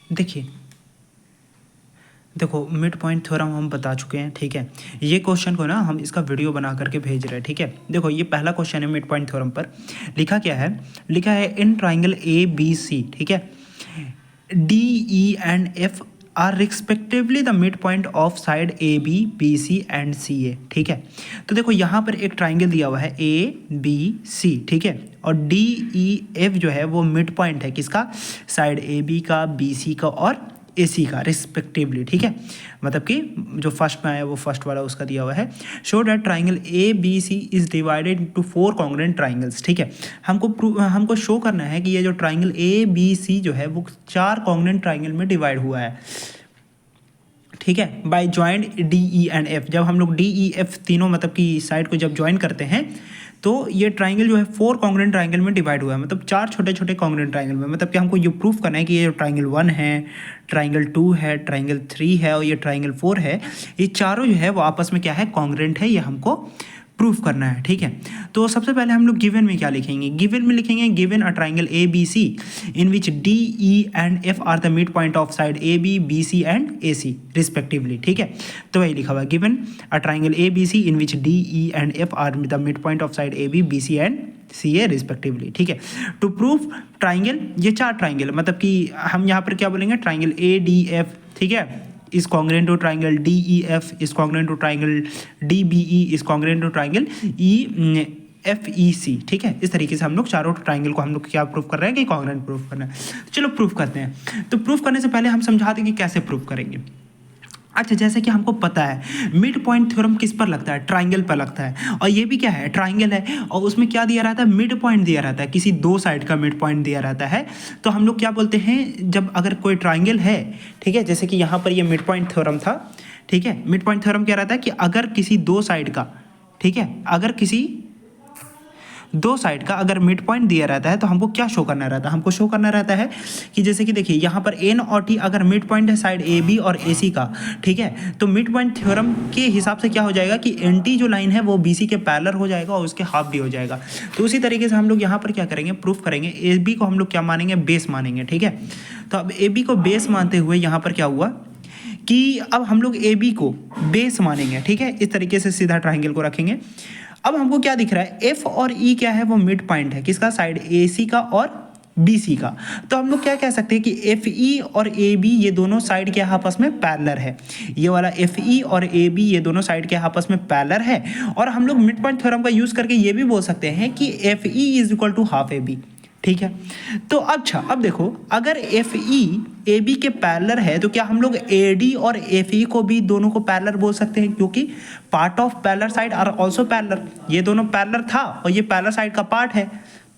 देखिए देखो mid point theorem हम बता चुके हैं, ठीक है। ये क्वेश्चन को ना हम इसका वीडियो बना करके भेज रहे हैं, ठीक है। देखो ये पहला क्वेश्चन है मिड पॉइंट थ्योरम पर। लिखा क्या है, लिखा है in triangle A B C, ठीक है, D E and F are respectively the mid point of side A B B C and C A, ठीक है। तो देखो यहाँ पर एक ट्राइंगल दिया हुआ है ए बी सी, ठीक है, और डी ई एफ जो है वो मिड पॉइंट है किसका, साइड ए बी का, बी सी का और ए सी का रिस्पेक्टिवली, ठीक है। मतलब कि जो फर्स्ट में आया वो फर्स्ट वाला उसका दिया हुआ है। Show that triangle A B C is divided into 4 congruent triangles, ठीक है। हमको शो करना है कि ये जो ट्राइंगल ए बी सी जो है वो 4 कॉन्ग्रुएंट ट्राइंगल में डिवाइड हुआ है, ठीक है, by joint D E and F. जब हम लोग डी ई एफ तीनों मतलब कि साइड को जब ज्वाइन करते हैं तो ये ट्राइंगल जो है 4 कॉन्ग्रुएंट ट्राइंगल में डिवाइड हुआ है, मतलब 4 छोटे छोटे कॉन्ग्रुएंट ट्राइंगल में। मतलब कि हमको ये प्रूफ करना है कि ये जो ट्राइंगल 1 है, ट्राइंगल 2 है, ट्राइंगल 3 है और ये ट्राइंगल 4 है, ये चारों जो है वो आपस में क्या है, कॉन्ग्रुएंट है, ये हमको प्रूफ करना है, ठीक है। तो सबसे पहले हम लोग गिवन में क्या लिखेंगे, गिवन में लिखेंगे given a triangle A B C in which D E and F are the mid point of side A B B C and A C respectively, ठीक है। तो वही लिखा हुआ given a triangle A B C in which D E and F are the mid point of side A B B C and C A respectively, ठीक है। To proof triangle, ये 4 triangle मतलब कि हम यहाँ पर क्या बोलेंगे, ट्राइंगल ए डी एफ, ठीक है, is congruent to triangle DEF, is congruent to triangle DBE, is congruent to triangle FEC, ठीक है। इस तरीके से हम लोग चारों ट्राइंगल को हम लोग क्या प्रूफ कर रहे हैं कि कॉन्ग्रुएंट प्रूफ करना है। चलो प्रूफ करते हैं। तो प्रूफ करने से पहले हम समझाते हैं कि कैसे प्रूफ करेंगे। अच्छा, जैसे कि हमको पता है मिड पॉइंट थ्योरम किस पर लगता है, ट्राइंगल पर लगता है, और ये भी क्या है, ट्राइंगल है, और उसमें क्या दिया रहता है, मिड पॉइंट दिया रहता है, किसी 2 साइड का मिड पॉइंट दिया रहता है। तो हम लोग क्या बोलते हैं, जब अगर कोई ट्राइंगल है, ठीक है, जैसे कि यहाँ पर ये मिड पॉइंट थ्योरम था, ठीक है। मिड पॉइंट थ्योरम क्या रहता है कि अगर किसी 2 साइड का, ठीक है, अगर किसी 2 साइड का अगर मिड पॉइंट दिया रहता है तो हमको क्या शो करना रहता है, हमको शो करना रहता है कि जैसे कि देखिए यहाँ पर एन और टी अगर मिड पॉइंट है साइड ए बी और ए सी का, ठीक है, तो मिड पॉइंट थ्योरम के हिसाब से क्या हो जाएगा कि एन टी जो लाइन है वो बी सी के पैरेलल हो जाएगा और उसके हाफ भी हो जाएगा। तो उसी तरीके से हम लोग यहाँ पर क्या करेंगे, प्रूफ करेंगे। ए बी को हम लोग क्या मानेंगे, बेस मानेंगे, ठीक है। तो अब ए बी को बेस मानते हुए यहाँ पर क्या हुआ कि अब हम लोग ए बी को बेस मानेंगे, ठीक है। इस तरीके से सीधा ट्राइंगल को रखेंगे। अब हमको क्या दिख रहा है, एफ और ई क्या है, वो मिड पॉइंट है किसका, साइड ए सी का और बी सी का। तो हम लोग क्या कह सकते हैं कि एफ ई और ए बी ये दोनों साइड के आपस में पैरेलल है। ये वाला एफ ई और ए बी ये दोनों साइड के आपस में पैरेलल है। और हम लोग मिड पॉइंट थ्योरम का यूज करके ये भी बोल सकते हैं कि F E is equal to half A B, ठीक है। तो अच्छा, अब देखो अगर एफ ई ए बी के पैरेलल है तो क्या हम लोग ए डी और एफ ई को भी दोनों को पैरेलल बोल सकते हैं, क्योंकि part of parallel side are also parallel. ये दोनों पैरेलल था और ये पैरेलल साइड का पार्ट है,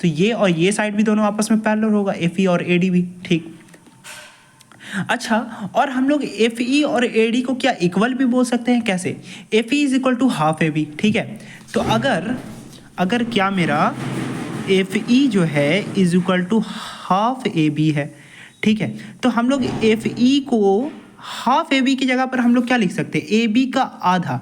तो ये और ये साइड भी दोनों आपस में पैरेलल होगा, एफ ई और ए डी भी, ठीक। अच्छा, और हम लोग एफ ई और ए डी को क्या इक्वल भी बोल सकते हैं, कैसे, F E is equal to half A B, ठीक है। तो अगर क्या मेरा एफ ई जो है is equal to half A B है, ठीक है, तो हम लोग एफ ई को हाफ ए बी की जगह पर हम लोग क्या लिख सकते हैं, ए बी का आधा,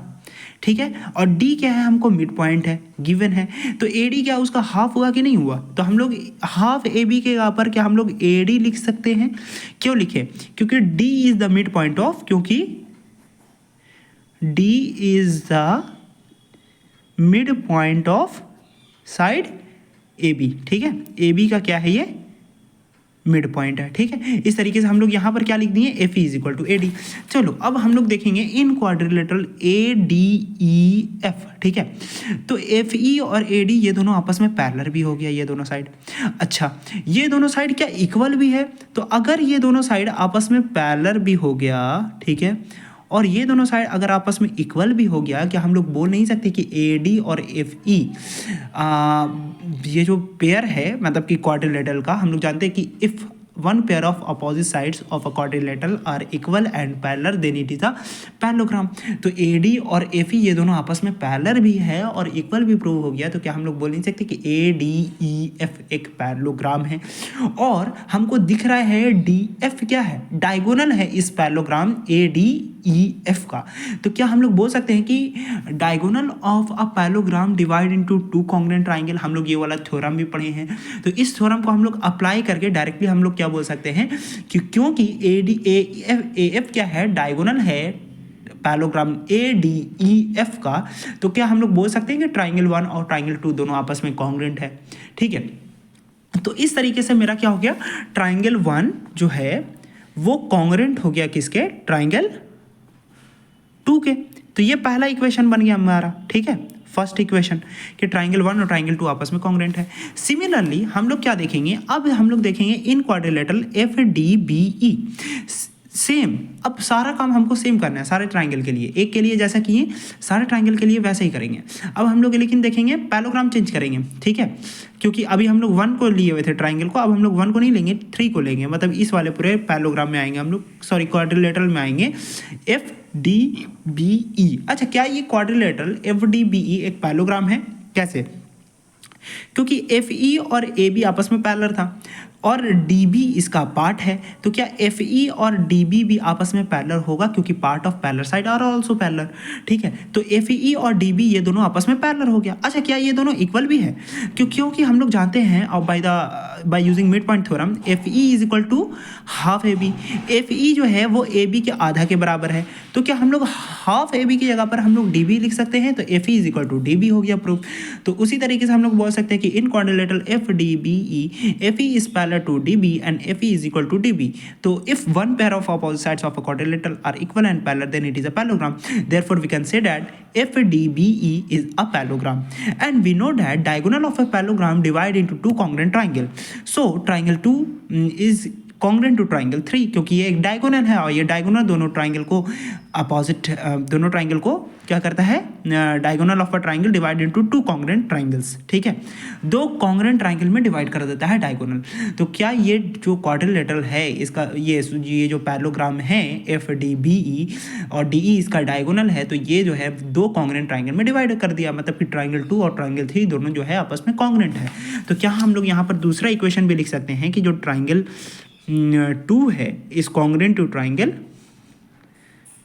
ठीक है। और डी क्या है, हमको मिड पॉइंट है, गिवन है, तो ए डी क्या उसका हाफ हुआ कि नहीं हुआ, तो हम लोग हाफ ए बी के जगह पर क्या हम लोग ए डी लिख सकते हैं। क्यों लिखे, क्योंकि D is the mid point of, क्योंकि D is the mid point of side A B, ठीक है। ए बी का क्या है, ये मिड पॉइंट है, ठीक है। इस तरीके से हम लोग यहाँ पर क्या लिख दिए, F E is equal to A D. चलो अब हम लोग देखेंगे in quadrilateral A D E F, ठीक है। तो एफ ई और ए डी ये दोनों आपस में पैरेलल भी हो गया, ये दोनों साइड। अच्छा, ये दोनों साइड क्या इक्वल भी है, तो अगर ये दोनों साइड आपस में पैरेलल भी हो गया, ठीक है, और ये दोनों साइड अगर आपस में इक्वल भी हो गया, क्या हम लोग बोल नहीं सकते कि ए डी और एफ ई ये जो पेयर है मतलब कि क्वाड्रिलेटरल का, हम लोग जानते हैं कि if one pair of opposite sides of a quadrilateral are equal and parallel then it is a parallelogram. तो ए डी और एफ ई ये दोनों आपस में पैरेलल भी है और इक्वल भी प्रूव हो गया, तो क्या हम लोग बोल नहीं सकते कि ए डी ई एफ एक पैरेललोग्राम है। और हमको दिख रहा है डी एफ क्या है, डायगोनल है इस पैरेललोग्राम ए डी एफ का, तो क्या हम लोग बोल सकते हैं कि diagonal of a parallelogram divide into two congruent triangle, हम लोग ये वाला थ्योरम भी पढ़े हैं। तो इस थ्योरम को हम लोग अप्लाई करके डायरेक्टली हम लोग क्या बोल सकते हैं कि क्योंकि ए एफ क्या है, डायगोनल है पैलोग्राम ADEF का, तो क्या हम लोग बोल सकते हैं कि ट्राइंगल 1 और ट्राइंगल 2 दोनों आपस में कॉन्ग्रुएंट है। ठीक है, तो इस तरीके से मेरा क्या हो गया, ट्राइंगल 1 जो है वो कॉन्ग्रुएंट हो गया किसके, ट्राइंगल 2 के। तो ये पहला इक्वेशन बन गया हमारा। ठीक है, फर्स्ट इक्वेशन कि ट्राइंगल 1 और ट्राइंगल 2 आपस में कॉन्ग्रुएंट है। सिमिलरली हम लोग क्या देखेंगे, अब हम लोग देखेंगे इन क्वाड्रिलेटरल FDBE। सेम, अब सारा काम हमको सेम करना है सारे ट्राइंगल के लिए, एक के लिए जैसा किए सारे ट्राइंगल के लिए वैसे ही करेंगे। अब हम लोग लेकिन देखेंगे पैलोग्राम चेंज करेंगे। ठीक है, क्योंकि अभी हम लोग 1 को लिए हुए थे ट्राइंगल को, अब हम लोग 1 को नहीं लेंगे, 3 को लेंगे, मतलब इस वाले पूरे पैलोग्राम में आएंगे हम लोग, सॉरी क्वाड्रिलेटरल में आएंगे FDBE। अच्छा, क्या ये क्वाड्रिलेटरल FDBE एक पैलोग्राम है? कैसे? क्योंकि FE और AB आपस में पैरेलल था और DB इसका पार्ट है, तो क्या FE और DB भी आपस में पैरेलल होगा, क्योंकि part of parallel side are also parallel. ठीक है, तो FE और DB ये दोनों आपस में पैरेलल हो गया। अच्छा, क्या ये दोनों इक्वल भी है? क्योंकि हम लोग जानते हैं और by using mid point theorem FE is equal to half AB। FE जो है वो AB के आधा के बराबर है, तो क्या हम लोग हाफ AB की जगह पर हम लोग DB लिख सकते हैं, तो FE is equal to DB हो गया प्रूफ। तो उसी तरीके से हम लोग बोल सकते हैं कि इन quadrilateral FDBE FE is parallel to DB and FE is equal to DB. So if one pair of opposite sides of a quadrilateral are equal and parallel, then it is a parallelogram. Therefore we can say that FDBE is a parallelogram. And we know that diagonal of a parallelogram divide into two congruent triangle. So triangle 2 is congruent to triangle 3, क्योंकि ये एक diagonal है और ये diagonal दोनों triangle को opposite, दोनों triangle को क्या करता है, diagonal of a triangle divide into two congruent triangles. ठीक है, 2 कॉन्ग्रुएंट ट्राइंगल में डिवाइड कर देता है डायगोनल। तो क्या ये जो क्वाड्रिलेटरल है इसका ये जो पैरेललोग्राम है FDBE और DE इसका डायगोनल है, तो ये जो है 2 कॉन्ग्रुएंट ट्राइंगल में डिवाइड कर दिया, मतलब कि ट्राइंगल 2 और ट्राइंगल 3 दोनों जो है आपस में कॉन्ग्रुएंट है। तो क्या हम लोग यहाँ पर दूसरा इक्वेशन भी लिख सकते हैं कि जो ट्राइंगल 2 है इज कॉन्ग्रुएंट टू ट्राइंगल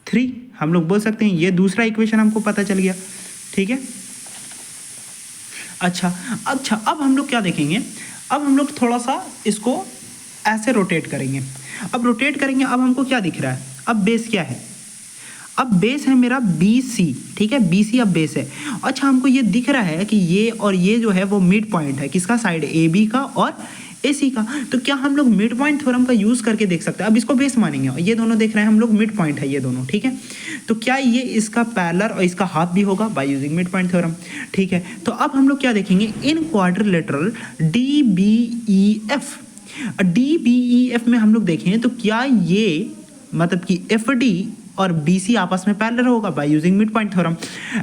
3, हम लोग बोल सकते हैं। ये दूसरा इक्वेशन हमको पता चल गया। ठीक है, अच्छा अब हम लोग क्या देखेंगे, अब हम लोग थोड़ा सा इसको ऐसे रोटेट करेंगे। अब रोटेट करेंगे, अब हमको क्या दिख रहा है, अब बेस क्या है, अब बेस है मेरा BC। ठीक है, BC अब बेस है। अच्छा, हमको ये दिख रहा है कि ये और ये जो है वो मिड पॉइंट है, किसका, साइड AB का और AC का। तो क्या हम लोग मिड पॉइंट थ्योरम का यूज करके देख सकते हैं, अब इसको बेस मानेंगे और ये दोनों देख रहे हैं हम लोग मिड पॉइंट है ये दोनों। ठीक है, तो क्या ये इसका पैरेलल और इसका हाफ भी होगा by using mid point theorem. ठीक है, तो अब हम लोग क्या देखेंगे, इन क्वाड्रिलेटरल DBEF में हम लोग देखें तो क्या ये मतलब कि FD और BC आपस में पैरेलल होगा by using mid point theorem,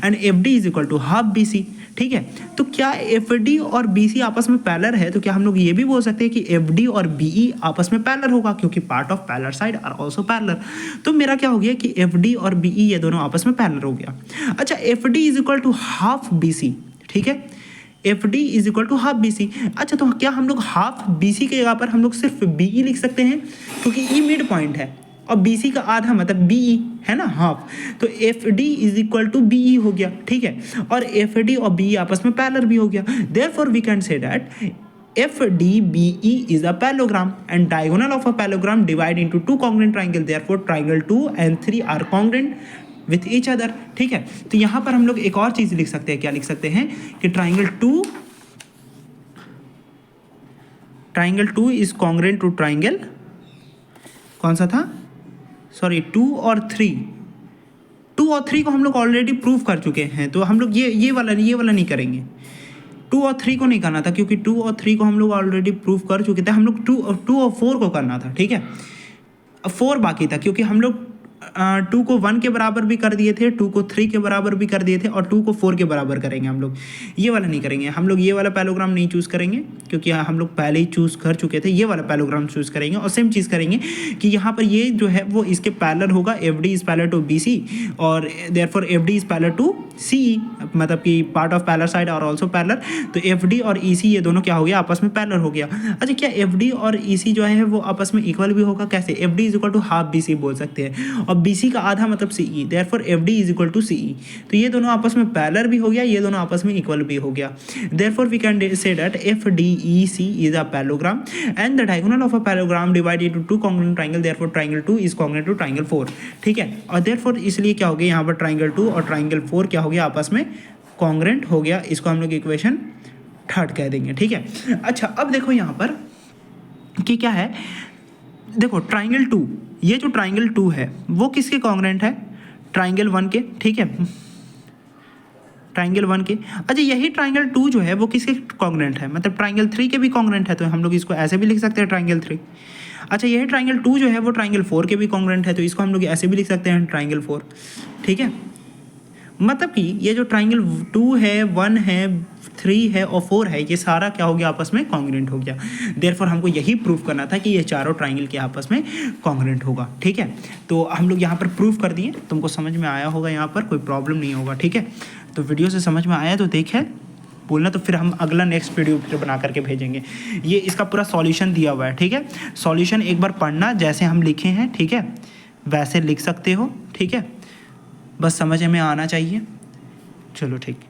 and FD is equal to half BC। ठीक है, तो क्या FD और BC आपस में पैरेलल है, तो क्या हम लोग ये भी बोल सकते हैं कि FD और BE आपस में पैरेलल होगा, क्योंकि part of parallel side are also parallel. तो मेरा क्या हो गया कि FD और BE ये दोनों आपस में पैरेलल हो गया। अच्छा, FD is equal to half BC। ठीक है, FD is equal to half BC। अच्छा, तो क्या हम लोग हाफ BC की जगह पर हम लोग सिर्फ BE लिख सकते हैं, क्योंकि E मिड पॉइंट है और BC का आधा मतलब BE है ना, हाफ। तो FD is equal to BE हो गया। ठीक है, और FD और BE आपस में पैरेलल भी हो गया। Therefore we can say that FDBE is a parallelogram and diagonal of a parallelogram divide into two congruent triangle. Therefore triangle 2 and 3 are congruent with each other. ठीक है, तो यहाँ पर हम लोग एक और चीज लिख सकते हैं, क्या लिख सकते हैं कि triangle 2 is congruent to triangle, कौन सा था, सॉरी 2 और 3 को हम लोग ऑलरेडी प्रूव कर चुके हैं, तो हम लोग ये वाला नहीं करेंगे। 2 और 3 को नहीं करना था, क्योंकि 2 और 3 को हम लोग ऑलरेडी प्रूव कर चुके थे। हम लोग 2 और 4 को करना था। ठीक है, 4 बाकी था, क्योंकि हम लोग 2 को 1 के बराबर भी कर दिए थे, 2 को 3 के बराबर भी कर दिए थे, और 2 को 4 के बराबर करेंगे हम लोग। ये वाला नहीं करेंगे, हम लोग ये वाला पैलोग्राम नहीं चूज़ करेंगे, क्योंकि हम लोग पहले ही चूज़ कर चुके थे। ये वाला पैलोग्राम चूज़ करेंगे और सेम चीज़ करेंगे कि यहाँ पर ये जो है वो इसके पैरेलल होगा, FD is parallel to BC और therefore FD is parallel to CE, मतलब कि पार्ट ऑफ पैरेलल साइड और ऑल्सो पैरेलल। तो FD और EC ये दोनों क्या हो गया, आपस में पैरेलल हो गया। अच्छा, क्या FD और EC जो है वो आपस में इक्वल भी होगा? कैसे? FD is equal to half BC बोल सकते हैं, और बी सी का आधा मतलब C E, therefore F D is equal to C E. तो ये दोनों आपस में पैरेलल भी हो गया, ये दोनों आपस में इक्वल भी हो गया। Therefore we can say that F D E C is a parallelogram and the diagonal of a parallelogram divided to two congruent triangle, therefore triangle 2 is congruent to triangle 4। ठीक है, और देयरफॉर इसलिए क्या हो गया यहाँ पर ट्राइंगल 2 और ट्राइंगल 4 क्या हो गया आपस में कॉन्ग्रुएंट हो गया। इसको हम लोग इक्वेशन 3 कह देंगे। ठीक है, अच्छा अब देखो यहाँ पर कि क्या है, देखो ट्राइंगल 2, ये जो ट्राइंगल 2 है वो किसके कॉन्ग्रुएंट है, ट्राइंगल 1 के। ठीक है, ट्राइंगल 1 के। अच्छा यही ट्राइंगल 2 जो है वो किसके कॉन्ग्रुएंट है, मतलब ट्राइंगल 3 के भी कॉन्ग्रुएंट है, तो हम लोग इसको ऐसे भी लिख सकते हैं ट्राइंगल 3। अच्छा यही ट्राइंगल 2 जो है वो ट्राइंगल 4 के भी कॉन्ग्रुएंट है, तो इसको हम लोग ऐसे भी लिख सकते हैं ट्राइंगल 4। ठीक है, मतलब कि ये जो ट्राइंगल 2 है, 1 है, 3 है और 4 है, ये सारा क्या हो गया आपस में कॉन्ग्रुएंट हो गया। देयरफॉर हमको यही प्रूफ करना था कि ये चारों ट्राइंगल के आपस में कॉन्ग्रुएंट होगा। ठीक है, तो हम लोग यहाँ पर प्रूफ कर दिए, तुमको समझ में आया होगा, यहाँ पर कोई प्रॉब्लम नहीं होगा। ठीक है, तो वीडियो से समझ में आया तो देखे बोलना, तो फिर हम अगला नेक्स्ट वीडियो फिर बना करके भेजेंगे। ये इसका पूरा सॉल्यूशन दिया हुआ है। ठीक है, सॉल्यूशन एक बार पढ़ना, जैसे हम लिखे हैं ठीक है वैसे लिख सकते हो। ठीक है, बस समझ में आना चाहिए। चलो ठीक।